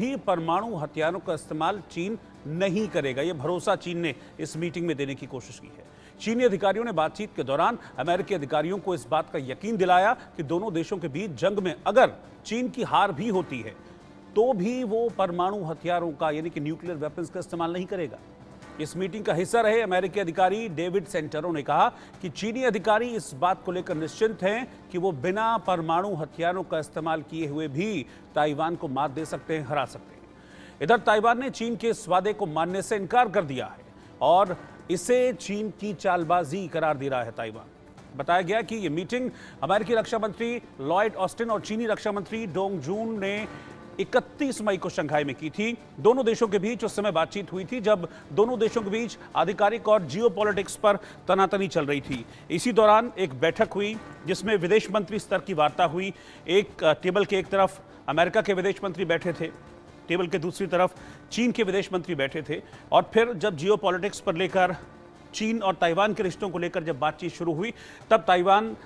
भी परमाणु हथियारों का इस्तेमाल चीन नहीं करेगा। यह भरोसा चीन ने इस मीटिंग में देने की कोशिश की है। चीनी अधिकारियों ने बातचीत के दौरान अमेरिकी अधिकारियों को इस बात का यकीन दिलाया कि दोनों देशों के बीच जंग में अगर चीन की हार भी होती है तो भी वो परमाणु हथियारों का यानी कि न्यूक्लियर वेपन्स का इस्तेमाल नहीं करेगा। इस मीटिंग का हिस्सा रहे अमेरिकी अधिकारी डेविड सेंटरो ने कहा कि चीनी अधिकारी इस बात को लेकर निश्चिंत हैं कि वो बिना परमाणु हथियारों का इस्तेमाल किए हुए भी ताइवान को मात दे सकते हैं, हरा सकते हैं। इधर ताइवान ने चीन के इस वादे को मानने से इनकार कर दिया है और इसे चीन की चालबाजी करार दे रहा है ताइवान। बताया गया कि यह मीटिंग अमेरिकी रक्षा मंत्री लॉयड ऑस्टिन और चीनी रक्षा मंत्री डोंग जून ने 31 मई को शंघाई में की थी। दोनों देशों के बीच उस समय बातचीत हुई थी जब दोनों देशों के बीच आधिकारिक और जियोपॉलिटिक्स पर तनातनी चल रही थी। इसी दौरान एक बैठक हुई जिसमें विदेश मंत्री स्तर की वार्ता हुई। एक टेबल के एक तरफ अमेरिका के विदेश मंत्री बैठे थे, टेबल के दूसरी तरफ चीन के विदेश मंत्री बैठे थे और फिर जब जियोपॉलिटिक्स पर लेकर चीन और ताइवान के रिश्तों को लेकर जब बातचीत शुरू हुई तब ताइवान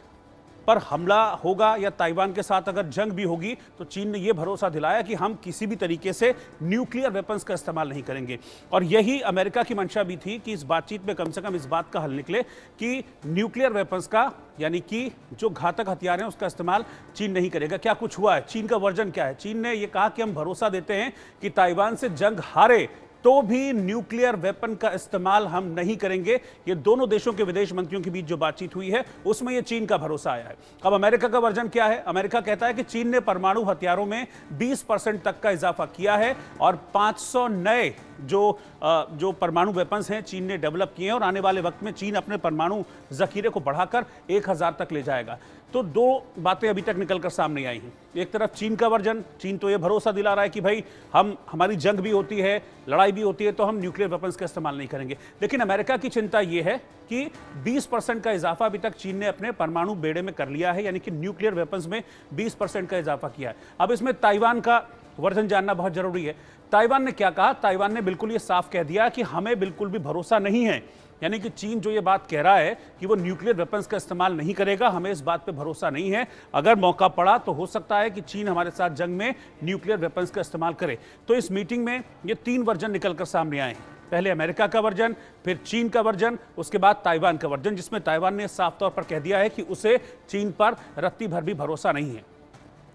पर हमला होगा या ताइवान के साथ अगर जंग भी होगी तो चीन ने यह भरोसा दिलाया कि हम किसी भी तरीके से न्यूक्लियर वेपन्स का इस्तेमाल नहीं करेंगे। और यही अमेरिका की मंशा भी थी कि इस बातचीत में कम से कम इस बात का हल निकले कि न्यूक्लियर वेपन्स का यानी कि जो घातक हथियार हैं उसका इस्तेमाल चीन नहीं करेगा। क्या कुछ हुआ है? चीन का वर्जन क्या है? चीन ने यह कहा कि हम भरोसा देते हैं कि ताइवान से जंग हारे तो भी न्यूक्लियर वेपन का इस्तेमाल हम नहीं करेंगे। ये दोनों देशों के विदेश मंत्रियों के बीच जो बातचीत हुई है उसमें ये चीन का भरोसा आया है। अब अमेरिका का वर्जन क्या है? अमेरिका कहता है कि चीन ने परमाणु हथियारों में 20% तक का इजाफा किया है और 500 नए जो परमाणु वेपन्स हैं चीन ने डेवलप किए हैं और आने वाले वक्त में चीन अपने परमाणु जखीरे को बढ़ाकर 1000 तक ले जाएगा। तो दो बातें अभी तक निकलकर सामने आई हैं। एक तरफ चीन का वर्जन, चीन तो यह भरोसा दिला रहा है कि भाई हमारी जंग भी होती है, लड़ाई भी होती है तो हम न्यूक्लियर वेपन्स का इस्तेमाल नहीं करेंगे। लेकिन अमेरिका की चिंता यह है कि 20% का इजाफा अभी तक चीन ने अपने परमाणु बेड़े में कर लिया है, यानी कि न्यूक्लियर वेपन्स में 20% का इजाफा किया है। अब इसमें ताइवान का वर्जन जानना बहुत जरूरी है। ताइवान ने क्या कहा? ताइवान ने बिल्कुल ये साफ कह दिया कि हमें बिल्कुल भी भरोसा नहीं है, यानी कि चीन जो ये बात कह रहा है कि वो न्यूक्लियर वेपन्स का इस्तेमाल नहीं करेगा, हमें इस बात पे भरोसा नहीं है। अगर मौका पड़ा तो हो सकता है कि चीन हमारे साथ जंग में न्यूक्लियर वेपन्स का इस्तेमाल करे। तो इस मीटिंग में ये 3 वर्जन निकलकर सामने आए हैं। पहले अमेरिका का वर्जन, फिर चीन का वर्जन, उसके बाद ताइवान का वर्जन, जिसमें ताइवान ने साफ तौर पर कह दिया है कि उसे चीन पर रत्ती भर भी भरोसा नहीं है।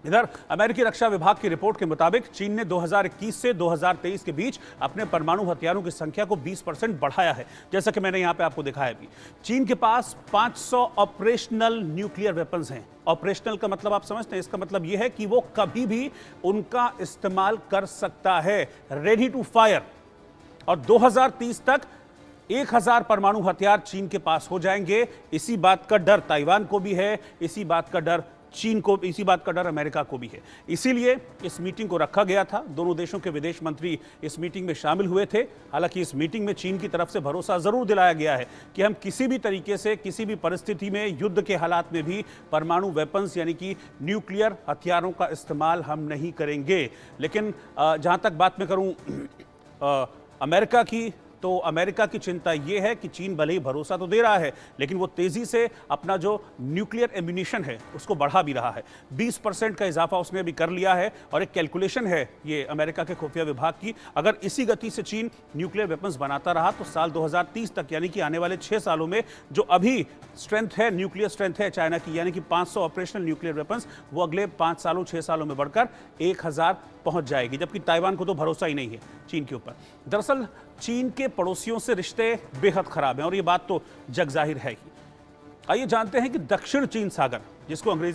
इधर अमेरिकी रक्षा विभाग की रिपोर्ट के मुताबिक चीन ने 2021 से 2023 के बीच अपने परमाणु हथियारों की संख्या को 20% बढ़ाया है, जैसा कि मैंने यहां पे आपको दिखाया भी। चीन के पास 500 ऑपरेशनल न्यूक्लियर वेपन्स हैं। ऑपरेशनल का मतलब आप समझते हैं? इसका मतलब यह है कि वो कभी भी उनका इस्तेमाल कर सकता है, रेडी टू फायर। और 2030 तक 1000 परमाणु हथियार चीन के पास हो जाएंगे। इसी बात का डर ताइवान को भी है, इसी बात का डर चीन को, इसी बात का डर अमेरिका को भी है। इसीलिए इस मीटिंग को रखा गया था। दोनों देशों के विदेश मंत्री इस मीटिंग में शामिल हुए थे। हालांकि इस मीटिंग में चीन की तरफ से भरोसा जरूर दिलाया गया है कि हम किसी भी तरीके से, किसी भी परिस्थिति में, युद्ध के हालात में भी परमाणु वेपन्स यानी कि न्यूक्लियर हथियारों का इस्तेमाल हम नहीं करेंगे। लेकिन जहां तक बात मैं करूं अमेरिका की, तो अमेरिका की चिंता यह है कि चीन भले ही भरोसा तो दे रहा है लेकिन वो तेजी से अपना जो न्यूक्लियर एम्यूनिशन है उसको बढ़ा भी रहा है। 20% का इजाफा उसने भी कर लिया है और एक कैलकुलेशन है ये अमेरिका के खुफिया विभाग की, अगर इसी गति से चीन न्यूक्लियर वेपन्स बनाता रहा तो साल 2030 तक, यानी कि आने वाले 6 सालों में जो अभी स्ट्रेंथ है, न्यूक्लियर स्ट्रेंथ है चाइना की, यानी कि 500 ऑपरेशनल न्यूक्लियर वेपन्स, वो अगले 5 सालों 6 सालों में बढ़कर 1000 पहुंच जाएगी। जबकि ताइवान को तो भरोसा ही नहीं है चीन के ऊपर। दरअसल चीन के पड़ोसियों से रिश्ते बेहद खराब हैं और ये बात तो जग जाहिर है ही। आइए जानते हैं कि दक्षिण चीन सागर, जिसको अंग्रेजी